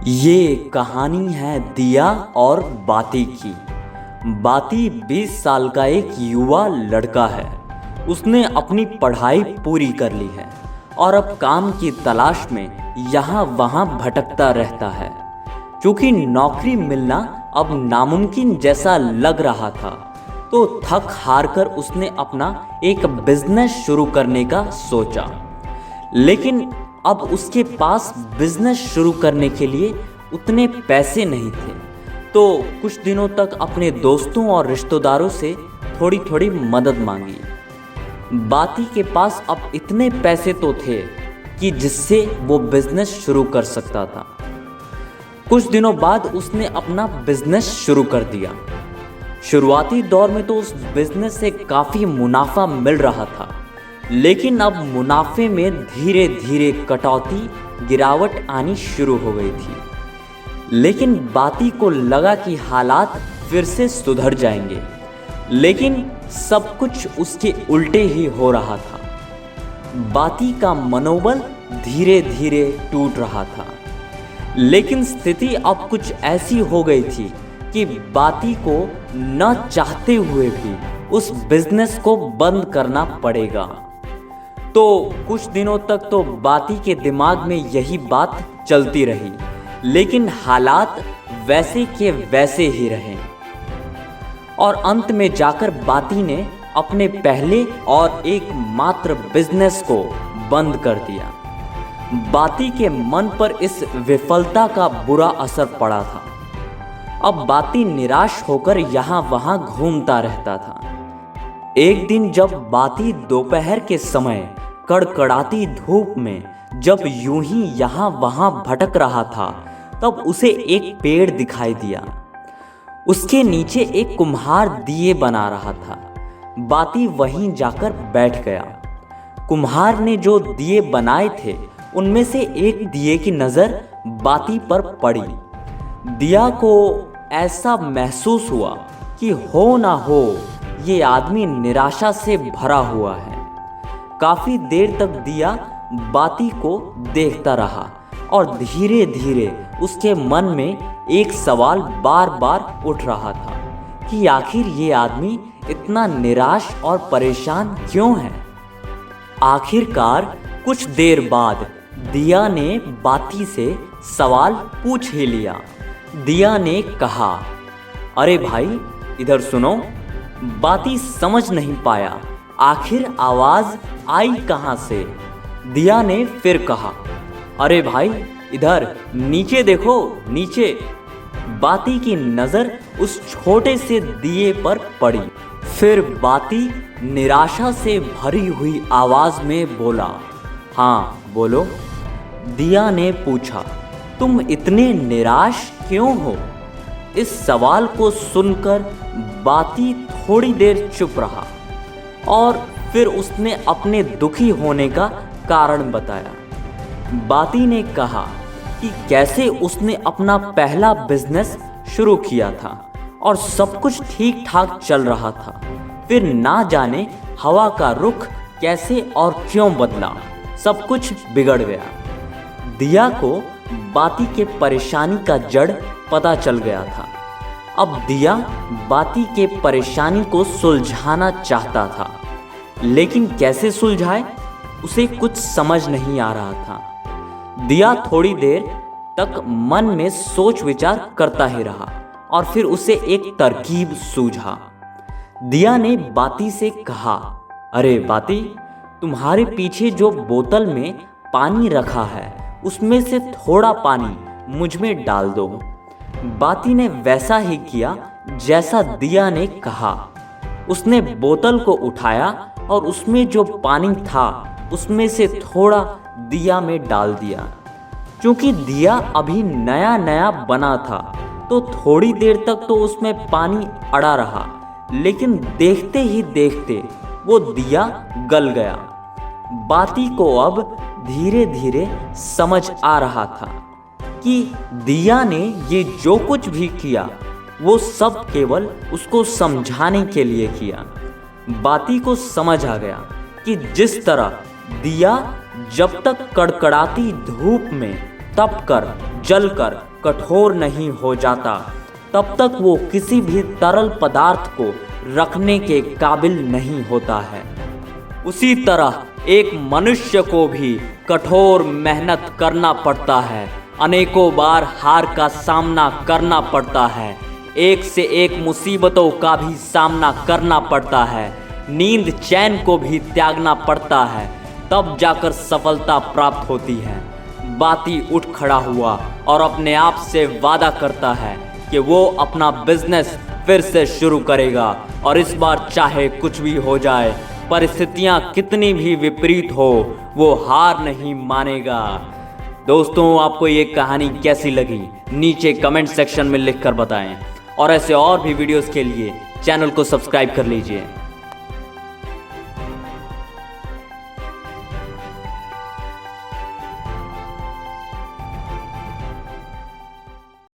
ये कहानी है दिया और बाती की। बाती 20 साल का एक युवा लड़का है। उसने अपनी पढ़ाई पूरी कर ली है और अब काम की तलाश में यहाँ वहाँ भटकता रहता है। क्योंकि नौकरी मिलना अब नामुमकिन जैसा लग रहा था, तो थक हार कर उसने अपना एक बिजनेस शुरू करने का सोचा। लेकिन अब उसके पास बिजनेस शुरू करने के लिए उतने पैसे नहीं थे, तो कुछ दिनों तक अपने दोस्तों और रिश्तेदारों से थोड़ी थोड़ी मदद मांगी। बाती के पास अब इतने पैसे तो थे कि जिससे वो बिजनेस शुरू कर सकता था। कुछ दिनों बाद उसने अपना बिजनेस शुरू कर दिया। शुरुआती दौर में तो उस बिजनेस से काफ़ी मुनाफा मिल रहा था, लेकिन अब मुनाफे में धीरे धीरे कटौती, गिरावट आनी शुरू हो गई थी। लेकिन बाती को लगा कि हालात फिर से सुधर जाएंगे, लेकिन सब कुछ उसके उल्टे ही हो रहा था। बाती का मनोबल धीरे धीरे टूट रहा था, लेकिन स्थिति अब कुछ ऐसी हो गई थी कि बाती को न चाहते हुए भी उस बिजनेस को बंद करना पड़ेगा। तो कुछ दिनों तक तो बाती के दिमाग में यही बात चलती रही, लेकिन हालात वैसे के वैसे ही रहे और अंत में जाकर बाती ने अपने पहले और एकमात्र बिजनेस को बंद कर दिया। बाती के मन पर इस विफलता का बुरा असर पड़ा था। अब बाती निराश होकर यहाँ वहाँ घूमता रहता था। एक दिन जब बाती दोपहर के समय कड़कड़ाती धूप में जब यूं ही यहाँ वहाँ भटक रहा था, तब उसे एक पेड़ दिखाई दिया। उसके नीचे एक कुम्हार दिए बना रहा था। बाती वहीं जाकर बैठ गया। कुम्हार ने जो दिए बनाए थे, उनमें से एक दिए की नज़र बाती पर पड़ी। दिया को ऐसा महसूस हुआ कि हो ना हो ये आदमी निराशा से भरा हुआ है। काफी देर तक दिया बाती को देखता रहा और धीरे धीरे उसके मन में एक सवाल बार बार उठ रहा था कि आखिर ये आदमी इतना निराश और परेशान क्यों है। आखिरकार कुछ देर बाद दिया ने बाती से सवाल पूछ ही लिया। दिया ने कहा, अरे भाई इधर सुनो। बाती समझ नहीं पाया आखिर आवाज आई कहां से। दिया ने फिर कहा, अरे भाई इधर नीचे देखो, नीचे। बाती की नजर उस छोटे से दिए पर पड़ी। फिर बाती निराशा से भरी हुई आवाज में बोला, हाँ बोलो। दिया ने पूछा, तुम इतने निराश क्यों हो? इस सवाल को सुनकर बाती थोड़ी देर चुप रहा और फिर उसने अपने दुखी होने का कारण बताया। बाती ने कहा कि कैसे उसने अपना पहला बिजनेस शुरू किया था और सब कुछ ठीक ठाक चल रहा था, फिर ना जाने हवा का रुख कैसे और क्यों बदला, सब कुछ बिगड़ गया। दिया को बाती के परेशानी का जड़ पता चल गया था। अब दिया बाती के परेशानी को सुलझाना चाहता था, लेकिन कैसे सुलझाए उसे कुछ समझ नहीं आ रहा था। दिया थोड़ी देर तक मन में सोच विचार करता ही रहा और फिर उसे एक तरकीब सूझा। दिया ने बाती से कहा, अरे बाती, तुम्हारे पीछे जो बोतल में पानी रखा है, उसमें से थोड़ा पानी मुझ में डाल दो। बाती ने वैसा ही किया जैसा दिया ने कहा। उसने बोतल को उठाया और उसमें जो पानी था उसमें से थोड़ा दिया में डाल दिया। क्योंकि दिया अभी नया नया बना था, तो थोड़ी देर तक तो उसमें पानी अड़ा रहा, लेकिन देखते ही देखते वो दिया गल गया। बाती को अब धीरे धीरे समझ आ रहा था कि दिया ने ये जो कुछ भी किया वो सब केवल उसको समझाने के लिए किया। बाती को समझ आ गया कि जिस तरह दिया जब तक कड़कड़ाती धूप में तप कर जल कर कठोर नहीं हो जाता, तब तक वो किसी भी तरल पदार्थ को रखने के काबिल नहीं होता है। उसी तरह एक मनुष्य को भी कठोर मेहनत करना पड़ता है, अनेकों बार हार का सामना करना पड़ता है, एक से एक मुसीबतों का भी सामना करना पड़ता है, नींद चैन को भी त्यागना पड़ता है, तब जाकर सफलता प्राप्त होती है। बाती उठ खड़ा हुआ और अपने आप से वादा करता है कि वो अपना बिजनेस फिर से शुरू करेगा और इस बार चाहे कुछ भी हो जाए, परिस्थितियां कितनी भी विपरीत हो, वो हार नहीं मानेगा। दोस्तों, आपको ये कहानी कैसी लगी नीचे कमेंट सेक्शन में लिखकर बताएं और ऐसे और भी वीडियोस के लिए चैनल को सब्सक्राइब कर लीजिए।